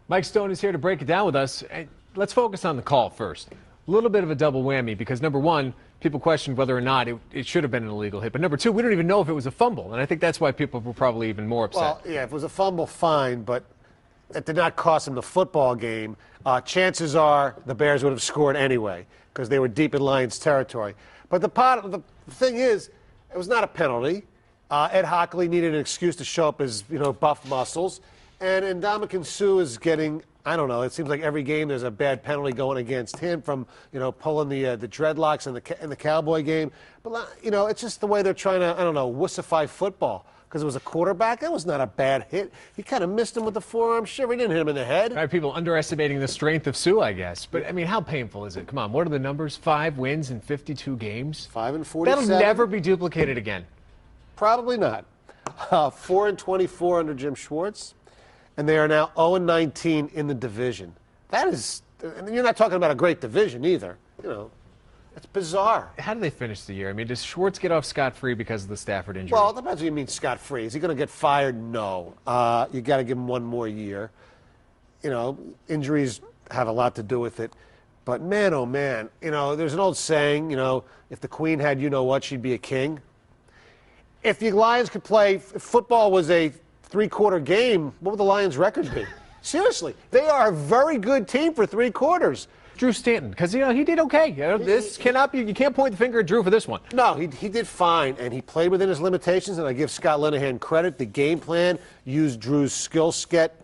Mike Stoney is here to break it down with us. Let's focus on the call first. A little bit of a double whammy because, number one, people questioned whether or not it should have been an illegal hit. But number two, we don't even know if it was a fumble. And I think that's why people were probably even more upset. Well, yeah, if it was a fumble, fine, but it did not cost them the football game. Chances are the Bears would have scored anyway because they were deep in Lions territory. But the thing is, it was not a penalty. Ed Hockley needed an excuse to show up his, buff muscles. And Ndamukong Suh is getting, I don't know, it seems like every game there's a bad penalty going against him from, pulling the dreadlocks in the Cowboy game. But, it's just the way they're trying to, wussify football. Because it was a quarterback. That was not a bad hit. He kind of missed him with the forearm. Sure, he didn't hit him in the head. All right, people underestimating the strength of Suh, I guess. But, how painful is it? Come on, what are the numbers? 5 wins in 52 games? 5 and 47. That'll never be duplicated again. Probably not. 4 and 24 under Jim Schwartz. And they are now 0 and 19 in the division. That is, and you're not talking about a great division either. It's bizarre. How do they finish the year? Does Schwartz get off scot-free because of the Stafford injury? Well, it depends what you mean scot-free. Is he going to get fired? No. You got to give him one more year. Injuries have a lot to do with it. But man, oh man, there's an old saying, if the queen had you-know-what, she'd be a king. If the Lions could play, if football was a three-quarter game, what would the Lions' record be? Seriously, they are a very good team for 3 quarters. Drew Stanton, because he did okay. This cannot be. You can't point the finger at Drew for this one. No, he did fine, and he played within his limitations. And I give Scott Linehan credit. The game plan used Drew's skill set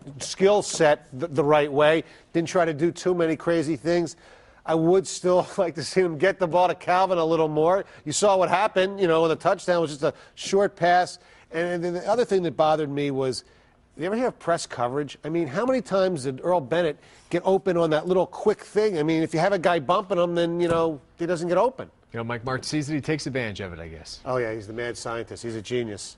the right way. Didn't try to do too many crazy things. I would still like to see him get the ball to Calvin a little more. You saw what happened. When the touchdown was just a short pass. And then the other thing that bothered me was, you ever hear press coverage? How many times did Earl Bennett get open on that little quick thing? If you have a guy bumping him, then, he doesn't get open. Mike Martz sees it, he takes advantage of it, I guess. Oh, yeah, he's the mad scientist. He's a genius.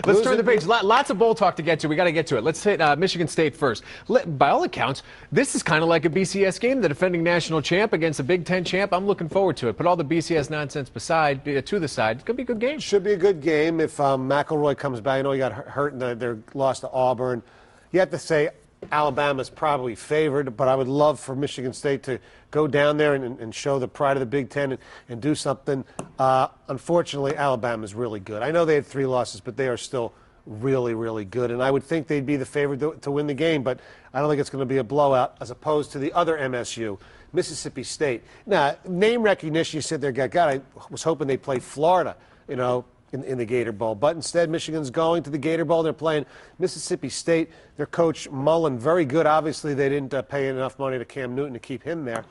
Let's turn the page. Lots of bowl talk to get to. We got to get to it. Let's hit Michigan State first. By all accounts, this is kind of like a BCS game, the defending national champ against a Big Ten champ. I'm looking forward to it. Put all the BCS nonsense to the side. It's going to be a good game. Should be a good game if McElroy comes back. I know he got hurt in their loss to Auburn. You have to say Alabama's probably favored, but I would love for Michigan State to go down there and show the pride of the Big Ten and do something. Unfortunately, Alabama's really good. I know they had 3 losses, but they are still really, really good. And I would think they'd be the favorite to win the game, but I don't think it's going to be a blowout as opposed to the other MSU, Mississippi State. Now, name recognition, you said there, God, I was hoping they'd play Florida, in the Gator Bowl. But instead, Michigan's going to the Gator Bowl. They're playing Mississippi State. Their coach, Mullen, very good. Obviously, they didn't pay enough money to Cam Newton to keep him there.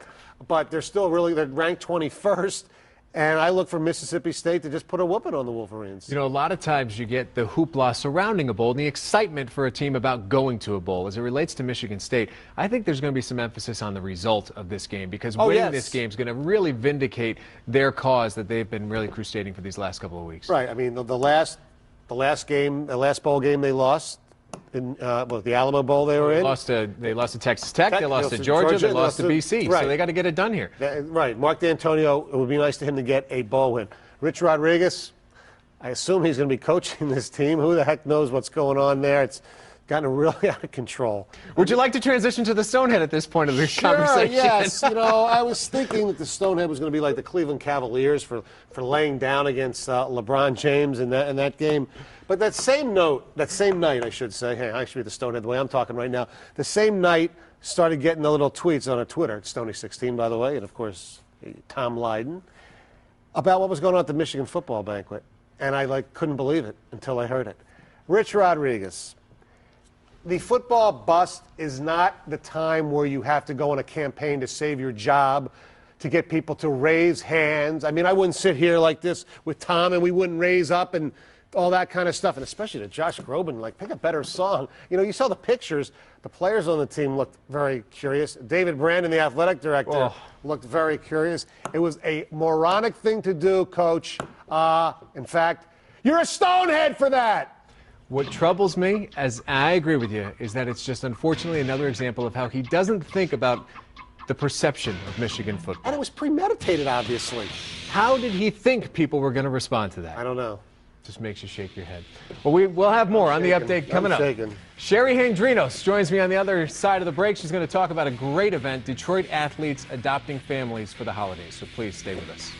But they're still they're ranked 21st. And I look for Mississippi State to just put a whooping on the Wolverines. A lot of times you get the hoopla surrounding a bowl and the excitement for a team about going to a bowl. As it relates to Michigan State, I think there's going to be some emphasis on the result of this game because winning this game is going to really vindicate their cause that they've been really crusading for these last couple of weeks. Right. The last bowl game they lost, in the Alamo Bowl they were in. They lost to Texas Tech, they lost to Georgia, they lost to BC. Right. So they got to get it done here. Right. Mark D'Antonio, it would be nice to him to get a bowl win. Rich Rodriguez, I assume he's going to be coaching this team. Who the heck knows what's going on there? It's gotten really out of control. Would you like to transition to the Stonehead at this point of the conversation? Yes. I was thinking that the Stonehead was going to be like the Cleveland Cavaliers for laying down against LeBron James in that game. But that same night, I should say, hey, I should be the Stonehead the way I'm talking right now. The same night, started getting the little tweets on Twitter, it's Stoney16, by the way, and of course, Tom Leyden, about what was going on at the Michigan football banquet. And I couldn't believe it until I heard it. Rich Rodriguez. The football bust is not the time where you have to go on a campaign to save your job, to get people to raise hands. I wouldn't sit here like this with Tom and we wouldn't raise up and all that kind of stuff. And especially to Josh Groban, pick a better song. You saw the pictures. The players on the team looked very curious. David Brandon, the athletic director, looked very curious. It was a moronic thing to do, Coach. In fact, you're a Stonehead for that. What troubles me, as I agree with you, is that it's just unfortunately another example of how he doesn't think about the perception of Michigan football. And it was premeditated, obviously. How did he think people were going to respond to that? I don't know. Just makes you shake your head. Well, we'll have more on the update coming up. Sherry Handrinos joins me on the other side of the break. She's going to talk about a great event, Detroit athletes adopting families for the holidays. So please stay with us.